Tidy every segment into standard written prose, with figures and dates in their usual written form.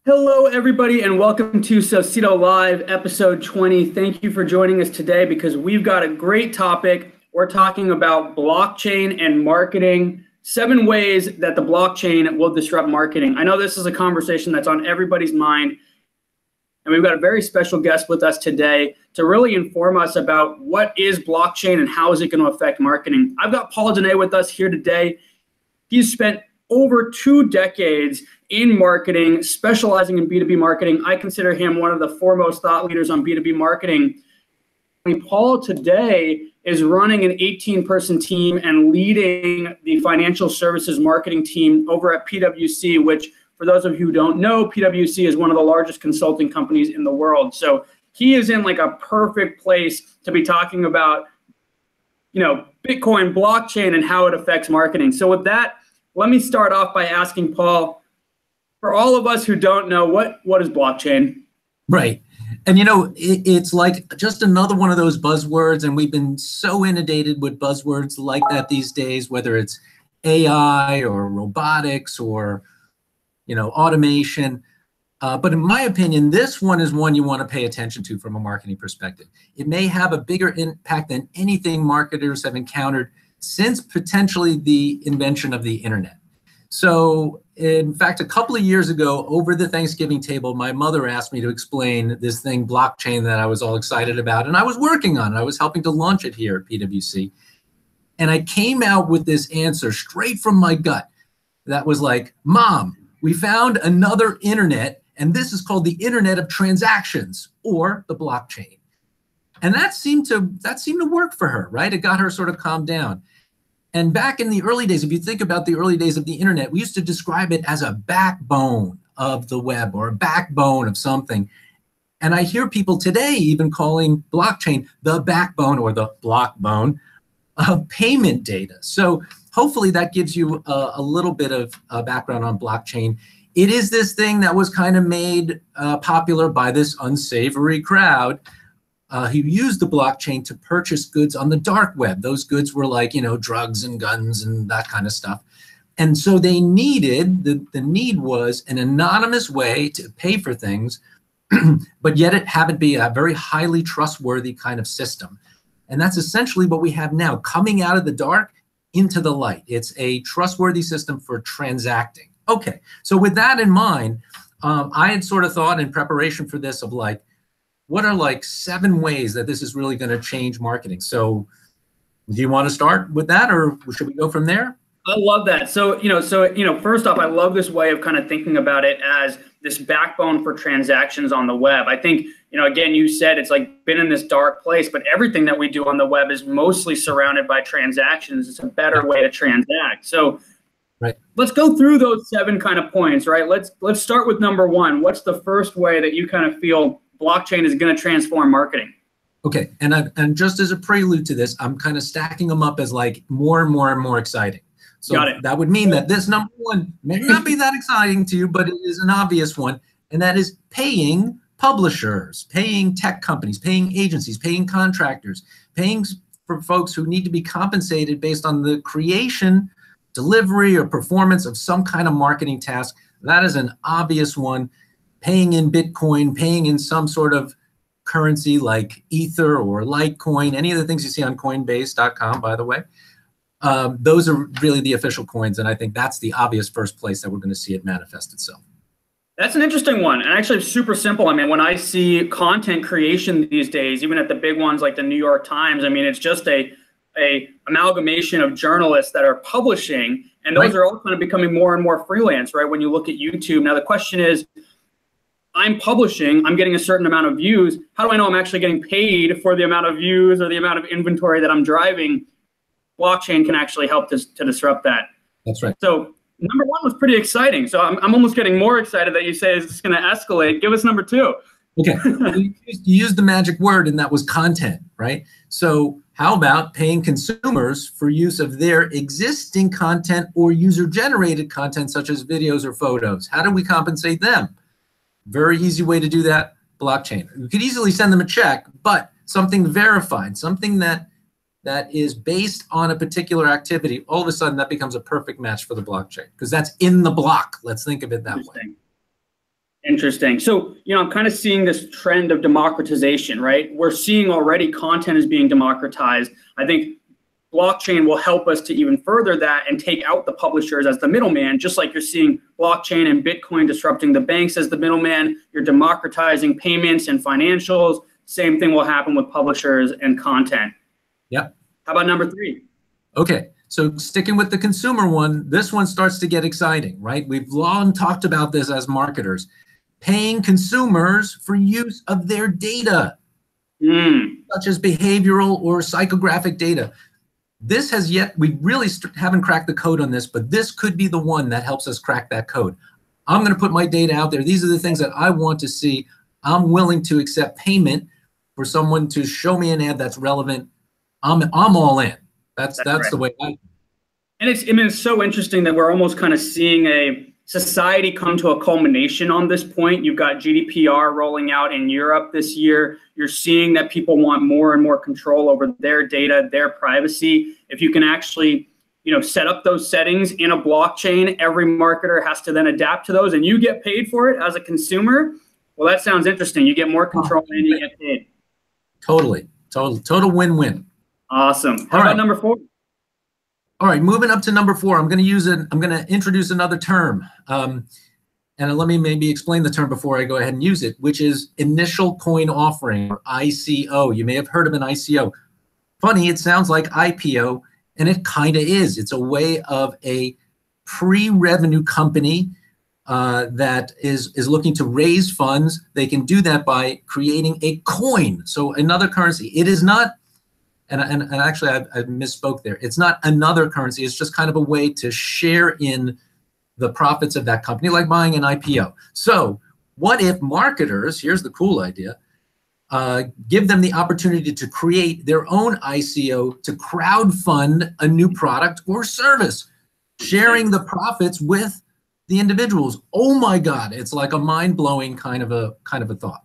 Hello, everybody, and welcome to Socedo Live, episode 20. Thank you for joining us today because we've got a great topic. We're talking about blockchain and marketing, 7 ways that the blockchain will disrupt marketing. I know this is a conversation that's on everybody's mind, and we've got a very special guest with us today to really inform us about what is blockchain and how is it going to affect marketing. I've got Paul Dunay with us here today. He's spent over 2 decades in marketing, specializing in B2B marketing. I consider him one of the foremost thought leaders on B2B marketing. Paul today is running an 18-person team and leading the financial services marketing team over at PwC, which, for those of you who don't know, PwC is one of the largest consulting companies in the world. So he is in like a perfect place to be talking about, Bitcoin, blockchain, and how it affects marketing. So with that, let me start off by asking Paul, for all of us who don't know, what is blockchain? Right. And, it's like just another one of those buzzwords, and we've been so inundated with buzzwords like that these days, whether it's AI or robotics or, automation. But in my opinion, this one is one you want to pay attention to from a marketing perspective. It may have a bigger impact than anything marketers have encountered since potentially the invention of the internet. So, in fact, a couple of years ago, over the Thanksgiving table, my mother asked me to explain this thing, blockchain, that I was all excited about, and I was working on it. I was helping to launch it here at PwC. And I came out with this answer straight from my gut that was like, Mom, we found another internet, and this is called the Internet of Transactions, or the blockchain. And that seemed to work for her, right? It got her sort of calmed down. And back in the early days, if you think about the early days of the internet, we used to describe it as a backbone of the web or a backbone of something. And I hear people today even calling blockchain the backbone or the blockbone of payment data. So hopefully that gives you a little bit of background on blockchain. It is this thing that was kind of made popular by this unsavory crowd who used the blockchain to purchase goods on the dark web. Those goods were like, drugs and guns and that kind of stuff. And so they needed, the need was an anonymous way to pay for things, but yet it had to be a very highly trustworthy kind of system. And that's essentially what we have now, coming out of the dark into the light. It's a trustworthy system for transacting. Okay, so with that in mind, I had sort of thought in preparation for this of like, what are like 7 ways that this is really going to change marketing? So do you want to start with that, or should we go from there? I love that. So, first off, I love this way of kind of thinking about it as this backbone for transactions on the web. I think, again, you said it's like been in this dark place, but everything that we do on the web is mostly surrounded by transactions. It's a better way to transact. So right. Let's go through those 7 kind of points, right? Let's start with number 1. What's the first way that you kind of feel blockchain is going to transform marketing? Okay, and just as a prelude to this, I'm kind of stacking them up as like more and more and more exciting. So that would mean that this number 1 may not be that exciting to you, but it is an obvious one, and that is paying publishers, paying tech companies, paying agencies, paying contractors, paying for folks who need to be compensated based on the creation, delivery, or performance of some kind of marketing task. That is an obvious one. Paying in Bitcoin, paying in some sort of currency like Ether or Litecoin, any of the things you see on Coinbase.com, by the way. Those are really the official coins, and I think that's the obvious first place that we're going to see it manifest itself. That's an interesting one, and actually super simple. I mean, when I see content creation these days, even at the big ones like the New York Times, I mean, it's just a amalgamation of journalists that are publishing, and those are all kind of becoming more and more freelance, right? When you look at YouTube. Now, the question is, I'm publishing, I'm getting a certain amount of views. How do I know I'm actually getting paid for the amount of views or the amount of inventory that I'm driving? Blockchain can actually help to disrupt that. That's right. So number 1 was pretty exciting. So I'm almost getting more excited that you say it's going to escalate. Give us number 2. Okay, you used the magic word, and that was content, right? So how about paying consumers for use of their existing content or user-generated content, such as videos or photos? How do we compensate them? Very easy way to do that, blockchain. You could easily send them a check, but something verified, something that is based on a particular activity, all of a sudden that becomes a perfect match for the blockchain because that's in the block. Let's think of it that way. Interesting. So, I'm kind of seeing this trend of democratization, right? We're seeing already content is being democratized. I think blockchain will help us to even further that and take out the publishers as the middleman, just like you're seeing blockchain and Bitcoin disrupting the banks as the middleman. You're democratizing payments and financials. Same thing will happen with publishers and content. Yep. How about number 3? Okay. So sticking with the consumer one, this one starts to get exciting, right? We've long talked about this as marketers. Paying consumers for use of their data, such as behavioral or psychographic data. This has we really haven't cracked the code on this, but this could be the one that helps us crack that code. I'm going to put my data out there. These are the things that I want to see. I'm willing to accept payment for someone to show me an ad that's relevant. I'm all in. That's right. The way And it's so interesting that we're almost kind of seeing a society come to a culmination on this point. You've got GDPR rolling out in Europe this year. You're seeing that people want more and more control over their data, their privacy. If you can actually, set up those settings in a blockchain, every marketer has to then adapt to those, and you get paid for it as a consumer. Well, that sounds interesting. You get more control and you get paid. Totally. Total win-win. Awesome. How about number 4? All right, moving up to number 4, I'm going to introduce another term. And let me maybe explain the term before I go ahead and use it, which is initial coin offering, or ICO. You may have heard of an ICO. Funny, it sounds like IPO, and it kind of is. It's a way of a pre-revenue company that is looking to raise funds. They can do that by creating a coin, so another currency. It is not. And actually, I misspoke there. It's not another currency. It's just kind of a way to share in the profits of that company, like buying an IPO. So what if marketers, here's the cool idea, give them the opportunity to create their own ICO to crowdfund a new product or service, sharing the profits with the individuals. Oh my God, it's like a mind-blowing kind of a thought.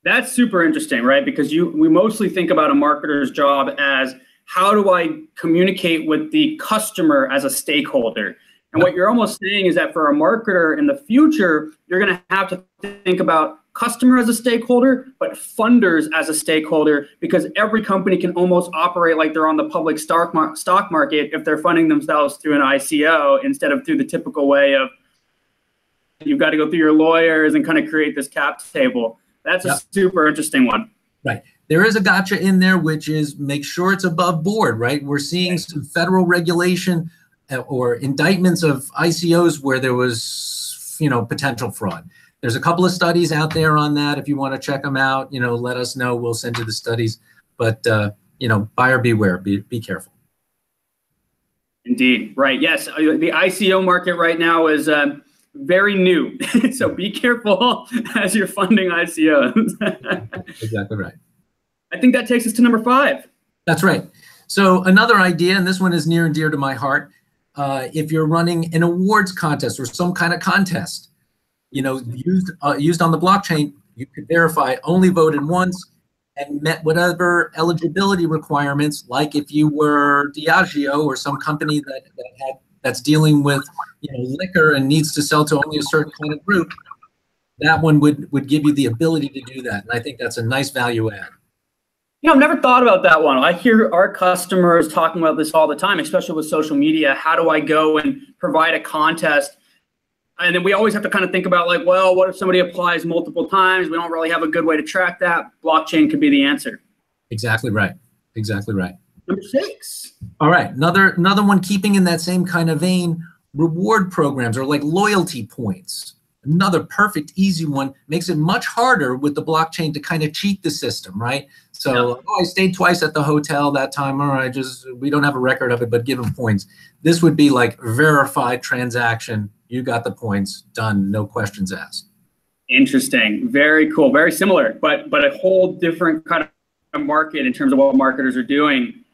That's super interesting, right? Because we mostly think about a marketer's job as, how do I communicate with the customer as a stakeholder? And what you're almost saying is that for a marketer in the future, you're going to have to think about customer as a stakeholder, but funders as a stakeholder, because every company can almost operate like they're on the public stock market if they're funding themselves through an ICO instead of through the typical way of you've got to go through your lawyers and kind of create this cap table. That's a super interesting one. Right. There is a gotcha in there, which is make sure it's above board, right? We're seeing some federal regulation or indictments of ICOs where there was, potential fraud. There's a couple of studies out there on that. If you want to check them out, let us know. We'll send you the studies. But, buyer beware. Be careful. Indeed. Right. Yes. The ICO market right now is very new. So be careful as you're funding ICOs. Exactly right. I think that takes us to number 5. That's right. So another idea, and this one is near and dear to my heart, if you're running an awards contest or some kind of contest, used on the blockchain, you could verify only voted once and met whatever eligibility requirements, like if you were Diageo or some company that's dealing with liquor and needs to sell to only a certain kind of group, that one would give you the ability to do that. And I think that's a nice value add. I've never thought about that one. I hear our customers talking about this all the time, especially with social media. How do I go and provide a contest? And then we always have to kind of think about what if somebody applies multiple times? We don't really have a good way to track that. Blockchain could be the answer. Exactly right. Exactly right. Number 6. All right. Another one keeping in that same kind of vein, reward programs or like loyalty points. Another perfect, easy one. Makes it much harder with the blockchain to kind of cheat the system, right? So I stayed twice at the hotel that time, or we don't have a record of it, but give them points. This would be like verified transaction. You got the points, done, no questions asked. Interesting. Very cool. Very similar, but a whole different kind of market in terms of what marketers are doing.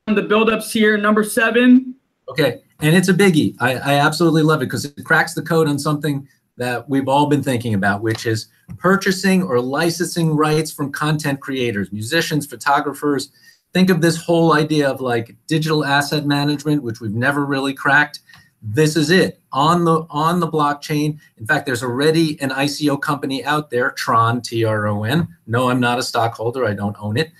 The buildups here, number 7. Okay, and it's a biggie. I absolutely love it because it cracks the code on something that we've all been thinking about, which is purchasing or licensing rights from content creators, musicians, photographers. Think of this whole idea of like digital asset management, which we've never really cracked. this is it on the blockchain. In fact, there's already an ICO company out there, Tron, Tron. No, I'm not a stockholder. I don't own it,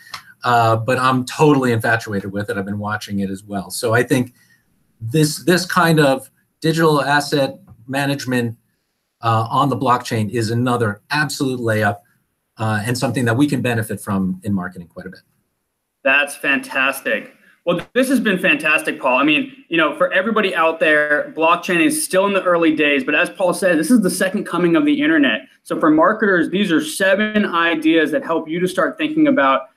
but I'm totally infatuated with it. I've been watching it as well. So I think this kind of digital asset management on the blockchain is another absolute layup and something that we can benefit from in marketing quite a bit. That's fantastic. Well, this has been fantastic, Paul. I mean, for everybody out there, blockchain is still in the early days, but as Paul said, this is the second coming of the internet. So for marketers, these are 7 ideas that help you to start thinking about,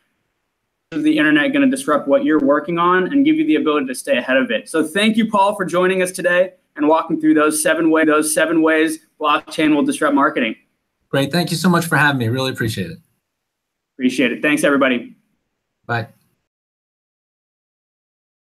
is the internet going to disrupt what you're working on and give you the ability to stay ahead of it. So thank you, Paul, for joining us today and walking through those 7 ways blockchain will disrupt marketing. Great. Thank you so much for having me. Really appreciate it. Appreciate it. Thanks, everybody. Bye.